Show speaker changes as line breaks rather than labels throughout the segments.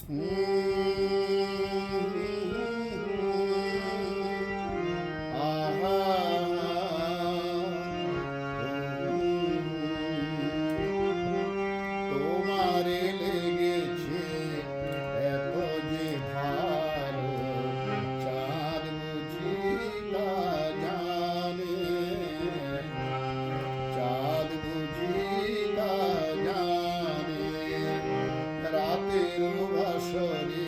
তোমারে লেগেছে এত যে ভালো, চাঁদ বুঝি তা জানে, চাঁদ বুঝি তা জানে। রাতের বাসরে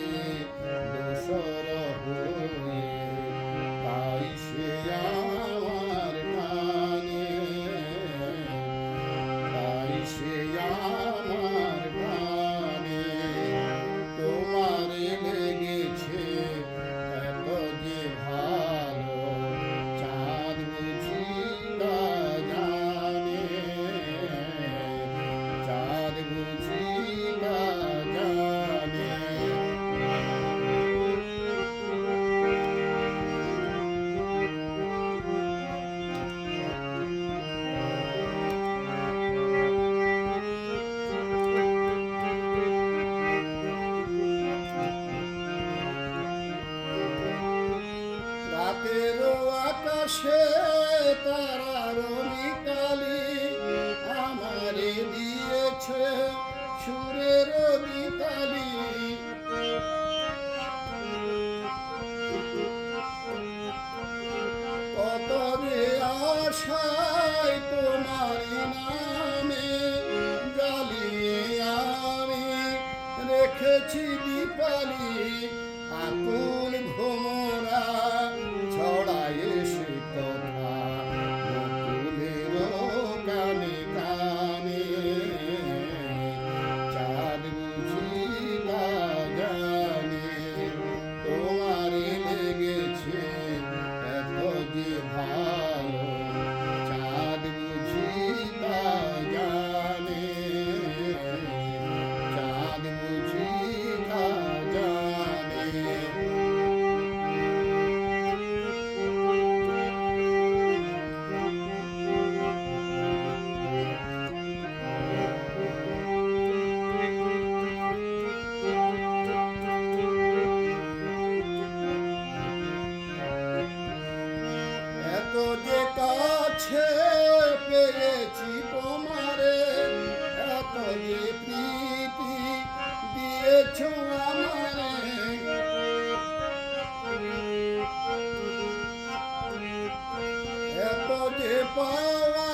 দোসর হয়ে তাই সে আমার টানে, তাই সে আমার টানে। তোমারে লেগেছে এত যে ভালো, চাঁদ বুঝি তা জানে, চাঁদ বুঝি তা জানে। রাতের আকাশে তারার মিতালি আমারে দিয়েছে সুরের মিতালি। কত যে আশায় তোমার নামে জ্বালিয়ে আমি রেখেছি দীপালি। আকুল ভোমরা ছড়ায় সে কথা বকুলের কানে কানে, চাঁদ বুঝি তা জানে। তোমারে লেগেছে এত যে ভালো, চাঁদ বুঝি তা জানে, চাঁদ বুঝি তা জানে। এত যে কাছে পেয়েছি তোমারে, এত যে প্রীতি দিয়েছ আমারে। এত যে পাওয়া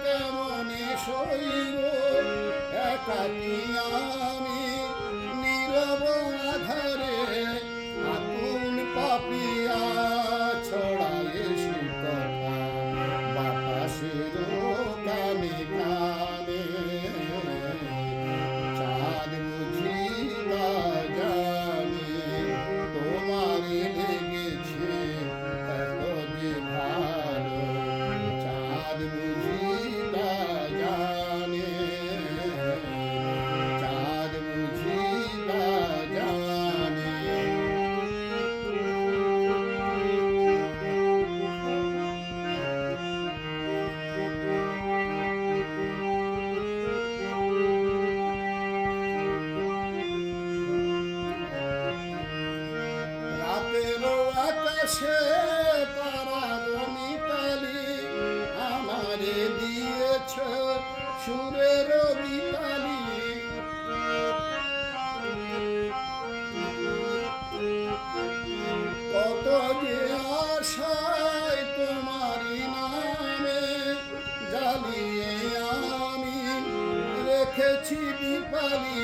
কেমনে সইব, একাকি আমি নীরব আধারে। আকুল পাপিয়া ছড়ায় সে কথা বাতাসের কানে কানে, চাঁদ বুঝি তা জানে। তোমারে লেগেছে এত যে ভালো, চাঁদ বুঝি তা জানে, চাঁদ বুঝি তা জানে। রাতের আকাশে তারার মিতালি আমারে দিয়েছ সুরের মিতালি। কত যে আশায় তোমারি নামে জ্বালিয়ে আমি রেখেছি দীপালি।